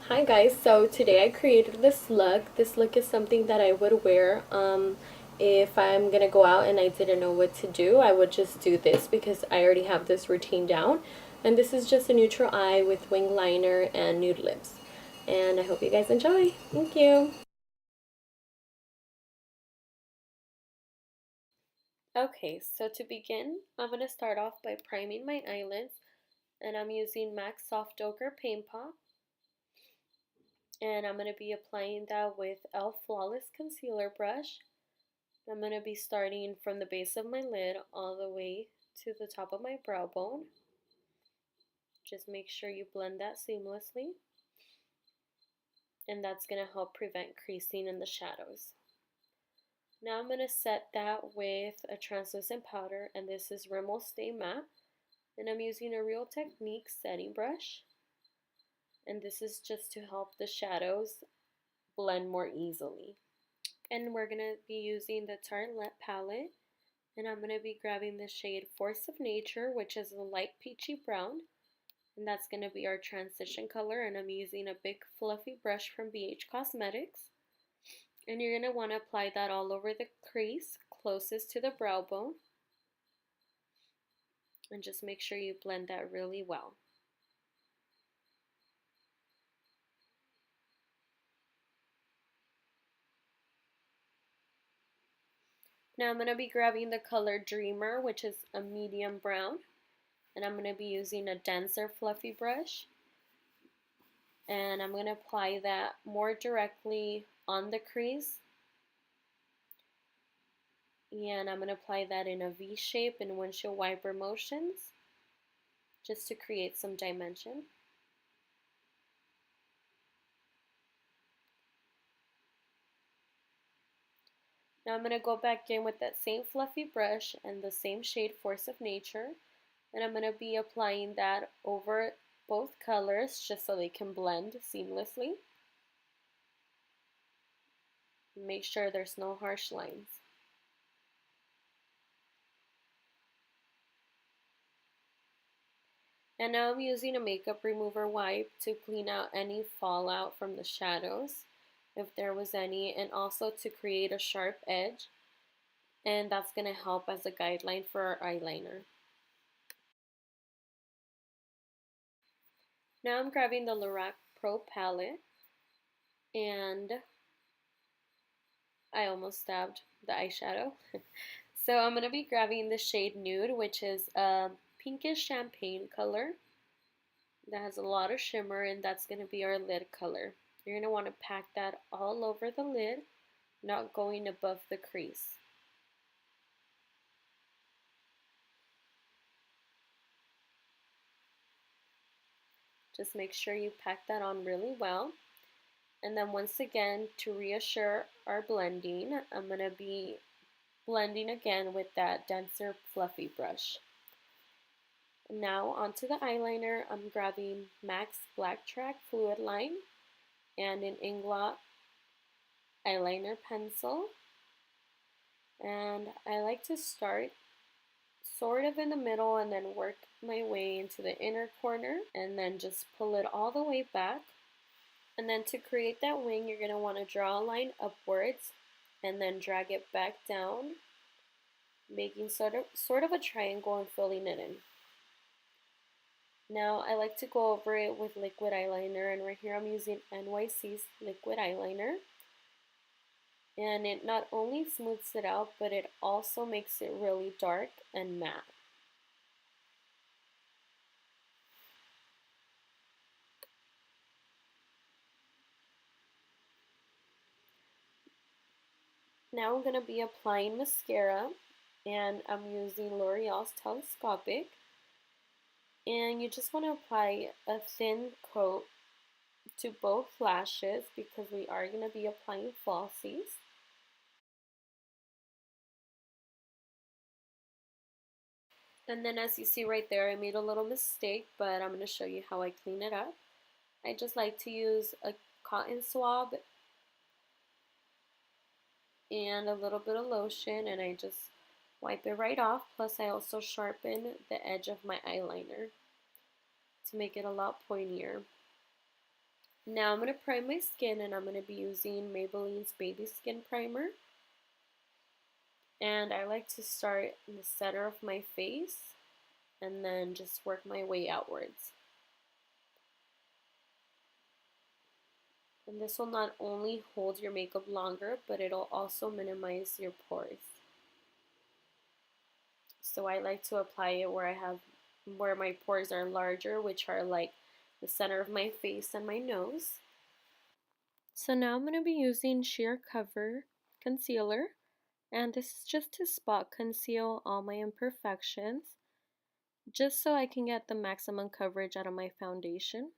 Hi guys, so today I created this look. This look is something that I would wear if I'm gonna go out and I didn't know what to do. I would just do this because I already have this routine down. And this is just a neutral eye with wing liner and nude lips. And I hope you guys enjoy. Thank you. Okay, so to begin, I'm gonna start off by priming my eyelids, and I'm using MAC Soft Ochre Paint Pot. And I'm going to be applying that with e.l.f. Flawless Concealer Brush. I'm going to be starting from the base of my lid all the way to the top of my brow bone. Just make sure you blend that seamlessly, and that's going to help prevent creasing in the shadows. Now I'm going to set that with a translucent powder, and this is Rimmel Stay Matte, and I'm using a Real Technique setting brush, and this is just to help the shadows blend more easily. And we're going to be using the Tarte palette, and I'm going to be grabbing the shade Force of Nature, which is a light peachy brown, and that's going to be our transition color. And I'm using a big fluffy brush from BH Cosmetics, and you're going to want to apply that all over the crease closest to the brow bone, and just make sure you blend that really well. Now I'm going to be grabbing the color Dreamer, which is a medium brown, and I'm going to be using a denser fluffy brush, and I'm going to apply that more directly on the crease, and I'm going to apply that in a V shape in windshield wiper motions just to create some dimension. Now I'm going to go back in with that same fluffy brush and the same shade Force of Nature, and I'm going to be applying that over both colors just so they can blend seamlessly. Make sure there's no harsh lines. And now I'm using a makeup remover wipe to clean out any fallout from the shadows, if there was any, and also to create a sharp edge, and that's going to help as a guideline for our eyeliner. Now I'm grabbing the Lorac Pro palette, and I almost stabbed the eyeshadow. So I'm going to be grabbing the shade Nude, which is a pinkish champagne color that has a lot of shimmer, and that's going to be our lid color. You're going to want to pack that all over the lid, not going above the crease. Just make sure you pack that on really well. And then once again, to reassure our blending, I'm going to be blending again with that denser fluffy brush. Now onto the eyeliner, I'm grabbing MAC's Black Track Fluid Line and an Inglot eyeliner pencil. And I like to start sort of in the middle and then work my way into the inner corner and then just pull it all the way back. And then to create that wing, you're going to want to draw a line upwards and then drag it back down, making sort of a triangle and filling it in. Now I like to go over it with liquid eyeliner, and right here I'm using NYC's liquid eyeliner. And it not only smooths it out, but it also makes it really dark and matte. Now I'm going to be applying mascara, and I'm using L'Oreal's Telescopic. And you just want to apply a thin coat to both lashes because we are going to be applying falsies. And then as you see right there, I made a little mistake, but I'm going to show you how I clean it up. I just like to use a cotton swab and a little bit of lotion, and I just wipe it right off. Plus I also sharpen the edge of my eyeliner to make it a lot pointier. Now I'm going to prime my skin, and I'm going to be using Maybelline's Baby Skin Primer. And I like to start in the center of my face and then just work my way outwards. And this will not only hold your makeup longer, but it'll also minimize your pores. So I like to apply it where my pores are larger, which are like the center of my face and my nose. So now I'm going to be using Sheer Cover Concealer, and this is just to spot conceal all my imperfections, just so I can get the maximum coverage out of my foundation.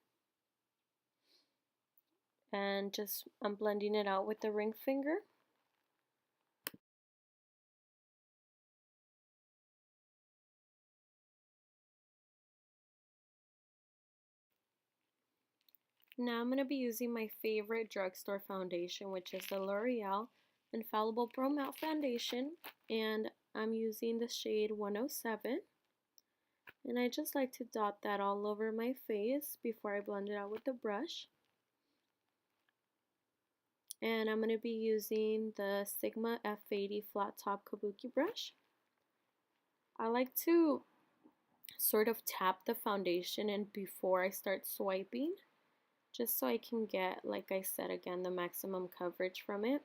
And I'm blending it out with the ring finger. Now I'm going to be using my favorite drugstore foundation, which is the L'Oreal Infallible Pro Matte Foundation, and I'm using the shade 107. And I just like to dot that all over my face before I blend it out with the brush. And I'm going to be using the Sigma F80 Flat Top Kabuki brush. I like to sort of tap the foundation in before I start swiping, just so I can get, like I said again, the maximum coverage from it.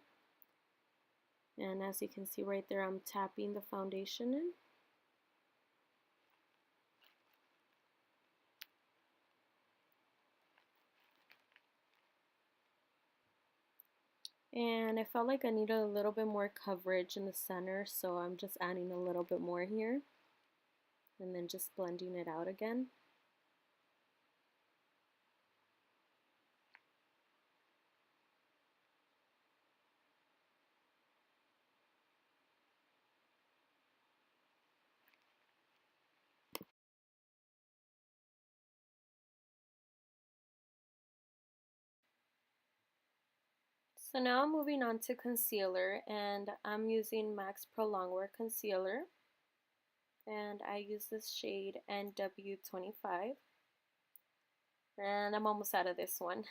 And as you can see right there, I'm tapping the foundation in. And I felt like I needed a little bit more coverage in the center, so I'm just adding a little bit more here. And then just blending it out again. So now I'm moving on to concealer, and I'm using MAC Pro Longwear Concealer. And I use this shade NW25. And I'm almost out of this one.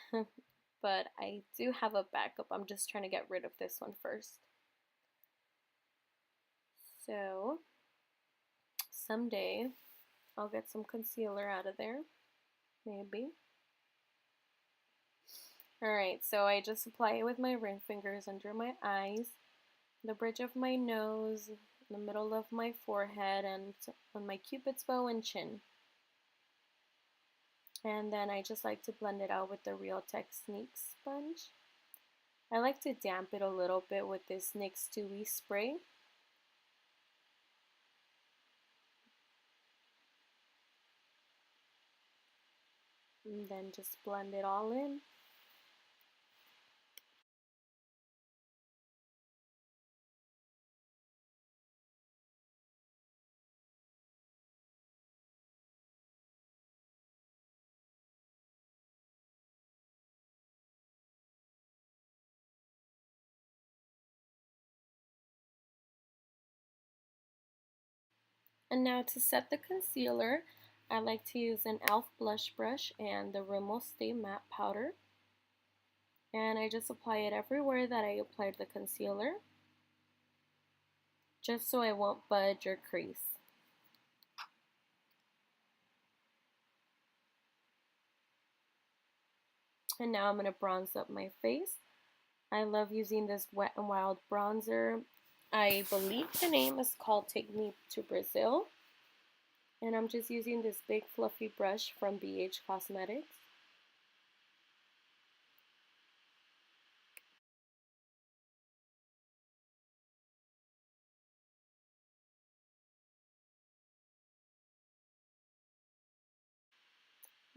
But I do have a backup. I'm just trying to get rid of this one first. So someday I'll get some concealer out of there. Maybe. Alright, so I just apply it with my ring fingers under my eyes, the bridge of my nose, the middle of my forehead, and on my cupid's bow and chin. And then I just like to blend it out with the Real Techniques sponge. I like to damp it a little bit with this NYX Dewy spray. And then just blend it all in. And now to set the concealer, I like to use an e.l.f. blush brush and the Rimmel Stay Matte Powder. And I just apply it everywhere that I applied the concealer, just so I won't budge or crease. And now I'm going to bronze up my face. I love using this Wet n Wild bronzer. I believe the name is called Take Me to Brazil. And I'm just using this big fluffy brush from BH Cosmetics.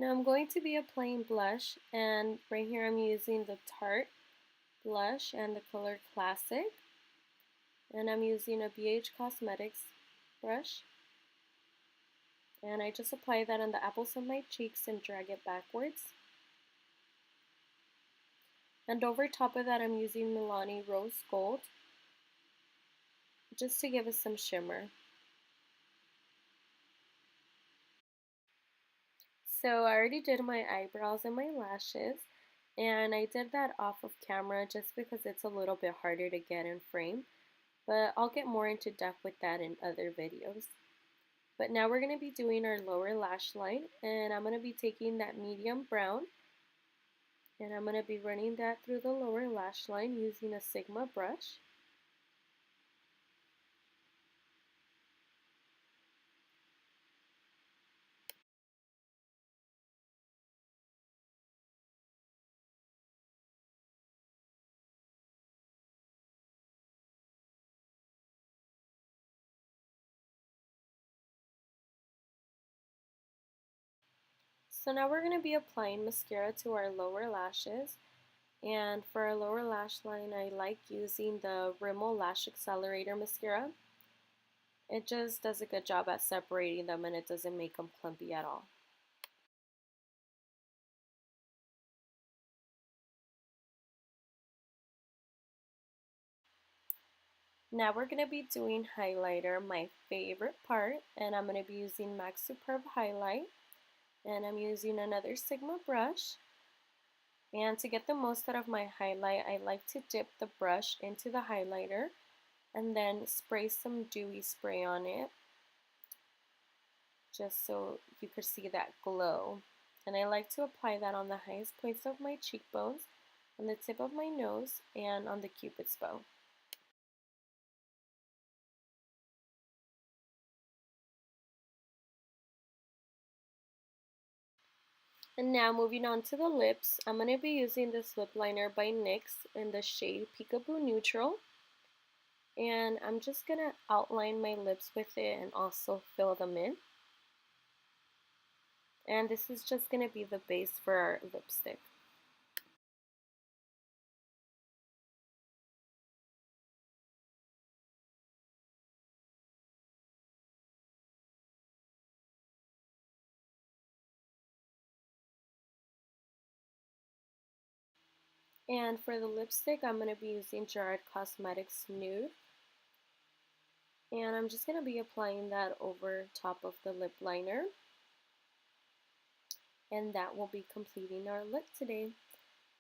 Now I'm going to be applying blush, and right here I'm using the Tarte blush and the color Classic. And I'm using a BH Cosmetics brush. And I just apply that on the apples of my cheeks and drag it backwards. And over top of that, I'm using Milani Rose Gold, just to give it some shimmer. So I already did my eyebrows and my lashes, And I did that off of camera just because it's a little bit harder to get in frame, but I'll get more into depth with that in other videos. But now we're going to be doing our lower lash line, and I'm going to be taking that medium brown, and I'm going to be running that through the lower lash line using a Sigma brush. So now we're going to be applying mascara to our lower lashes. And for our lower lash line, I like using the Rimmel Lash Accelerator mascara. It just does a good job at separating them and it doesn't make them clumpy at all. Now we're going to be doing highlighter, my favorite part, and I'm going to be using MAC Superb Highlight, and I'm using another Sigma brush. And to get the most out of my highlight, I like to dip the brush into the highlighter and then spray some dewy spray on it, just so you could see that glow. And I like to apply that on the highest points of my cheekbones, on the tip of my nose, and on the cupid's bow. And now moving on to the lips, I'm going to be using this lip liner by NYX in the shade Peekaboo Neutral. And I'm just going to outline my lips with it and also fill them in. And this is just going to be the base for our lipstick. And for the lipstick, I'm going to be using Gerard Cosmetics Nude. And I'm just going to be applying that over top of the lip liner. And that will be completing our lip today.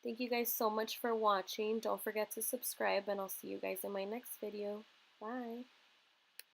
Thank you guys so much for watching. Don't forget to subscribe, and I'll see you guys in my next video. Bye.